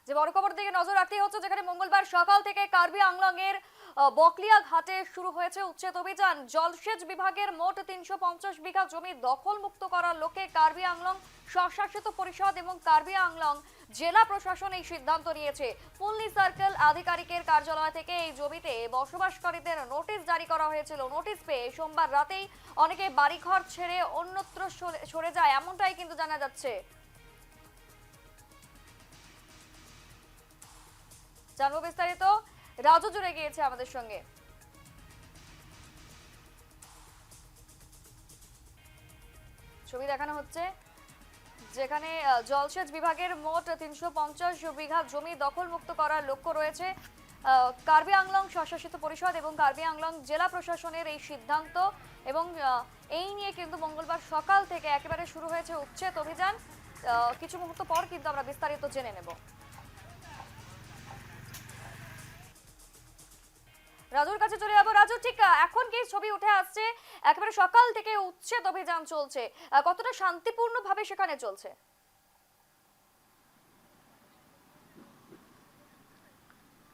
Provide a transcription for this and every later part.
যে বড় খবর দিকে নজর রাখতেই হচ্ছে, যেখানে মঙ্গলবার সকাল থেকে কার্বি আংলং এর বকলিয়া ঘাটে শুরু হয়েছে উচ্ছেদ অভিযান। জলসেচ বিভাগের মোট ৩৫০ বিঘা জমি দখল মুক্ত করার লক্ষ্যে কার্বি আংলং স্বশাসিত পরিষদ এবং কার্বি আংলং জেলা প্রশাসন এই সিদ্ধান্ত নিয়েছে। পুলনি সার্কেল আধিকারিকের কার্যালয় থেকে এই জমিতে বসবাসকারীদের নোটিশ জারি করা হয়েছিল। নোটিশ পেয়ে সোমবার রাতেই অনেকে বাড়িঘর ছেড়ে অন্যত্র সরে যায়, এমনটাই কিন্তু জানা যাচ্ছে। জানবো বিস্তারিত, রাজু জুড়ে গিয়েছে আমাদের সঙ্গে। ছবি দেখানো হচ্ছে যেখানে জলসেচ বিভাগের মোট ৩৫০ বিঘা জমি দখল মুক্ত করার লক্ষ্য রয়েছে। কার্বি আংলং স্বশাসিত পরিষদ এবং কার্বি আংলং জেলা প্রশাসনের এই সিদ্ধান্ত, এবং এই নিয়ে কিন্তু মঙ্গলবার সকাল থেকে একেবারে শুরু হয়েছে উচ্ছেদ অভিযান। কিছু মুহূর্ত পর কিন্তু আমরা বিস্তারিত জেনে নেব। রাজুর কাছে চলে যাবো। রাজু, ঠিক এখন কি ছবি উঠে আসছে? একেবারে সকাল থেকে উচ্ছেদ অভিযান চলছে, কতটা শান্তিপূর্ণ ভাবে সেখানে চলছে?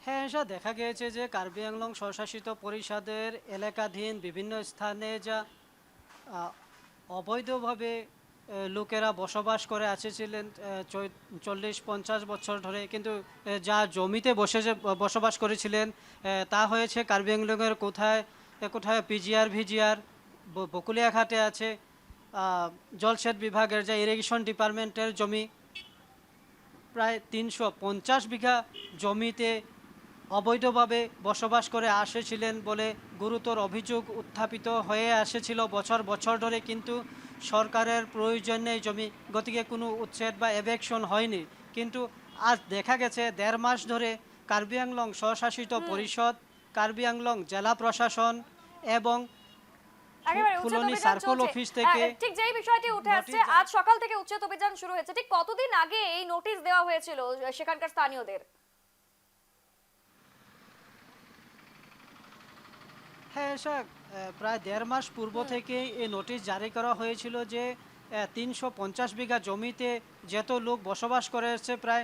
হ্যাঁ, এসা দেখা গিয়েছে যে কার্বি আংলং স্বশাসিত পরিষদের এলাকাধীন বিভিন্ন স্থানে যা অবৈধভাবে লোকেরা বসবাস করে আসছিলেন 40-50 বছর ধরে, কিন্তু যা জমিতে বসবাস করেছিলেন তা হয়েছে কার্বি আংলংয়ের কোথায় কোথায় পিজিআর ভিজিআর বকুলিয়া ঘাটে আছে, জলসেচ বিভাগের যা ইরিগেশন ডিপার্টমেন্টের জমি প্রায় ৩৫০ বিঘা জমিতে অবৈধভাবে বসবাস করে আসছিলেন বলে গুরুতর অভিযোগ উত্থাপিত হয়ে আসছিল বছর বছর ধরে। কিন্তু সরকারের প্রয়োজনে জমি গতিকে কোনো উচ্ছেদ বা এভেকশন হয়নি। কিন্তু আজ দেখা গেছে ১.৫ মাস ধরে কার্বি আংলং স্বশাসিত পরিষদ, কার্বি আংলং জেলা প্রশাসন এবং ফুলনি সার্কেল অফিস থেকে ঠিক যেই বিষয়টি উঠে আসছে, আজ সকাল থেকে উচ্ছেদ অভিযান শুরু হয়েছে। ঠিক কতদিন আগে এই নোটিশ দেওয়া হয়েছিল সেখানকার স্থানীয়দের? হ্যাঁ, প্রায় ১.৫ মাস পূর্ব থেকে এই নোটিশ জারি করা হয়েছিল যে ৩৫০ বিঘা জমিতে যত লোক বসবাস করে এসছে, প্রায়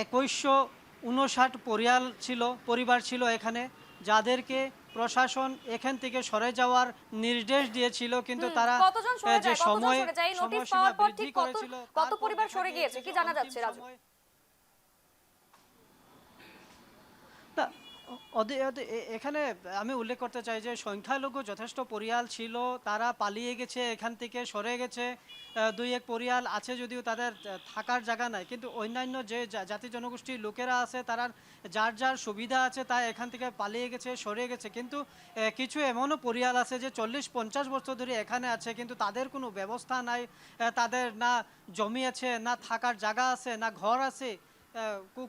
২১৫৯ পরিবার ছিল এখানে, যাদেরকে প্রশাসন এখান থেকে সরে যাওয়ার নির্দেশ দিয়েছিল। কিন্তু তারা যে সময়সীমা বৃদ্ধি করেছিল, কত পরিবার সরে গিয়েছে কি জানা যাচ্ছে রাজু? এখানে আমি উল্লেখ করতে চাই যে সংখ্যালঘু যথেষ্ট পরিয়াল ছিল, তারা পালিয়ে গেছে, এখান থেকে সরে গেছে। দুই এক পরিয়াল আছে যদিও তাদের থাকার জায়গা নাই, কিন্তু অন্যান্য যে জাতি জনগোষ্ঠীর লোকেরা আছে তারা যার যার সুবিধা আছে তা এখান থেকে পালিয়ে গেছে, সরে গেছে। কিন্তু কিছু এমনও পরিয়াল আছে যে 40-50 বছর ধরে এখানে আছে, কিন্তু তাদের কোনো ব্যবস্থা নাই, তাদের না জমি আছে, না থাকার জায়গা আছে, না ঘর আছে,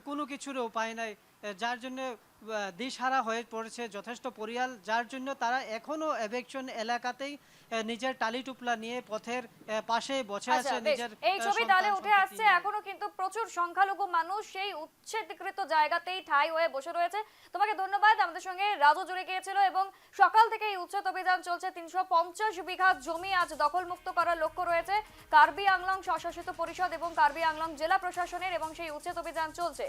কোনো কিছুর উপায় নাই, যার জন্য দিশহারা হয়ে পড়েছে যথেষ্ট পরিয়াল। যার জন্য তারা এখনো এভেকশন এলাকাতেই নিজের টালি টুপলা নিয়ে পথের পাশে বসে আছে। নিজের এই ছবি তাহলে উঠে আসছে, এখনো কিন্তু প্রচুর সংখ্যালঘু মানুষ সেই উচ্ছেদকৃত জায়গাতেই ঠাঁই হয়ে বসে রয়েছে। তোমাকে ধন্যবাদ। আমাদের সঙ্গে রাজু জুড়ে গিয়েছিল, এবং সকাল থেকে এই উচ্ছেদ অভিযান চলছে। ৩৫০ বিঘা জমি আজ দখল মুক্ত করার লক্ষ্য রয়েছে কার্বি আংলং স্বশাসিত পরিষদ এবং কার্বি আংলং জেলা প্রশাসনের, এবং সেই উচ্ছেদ অভিযান চলছে।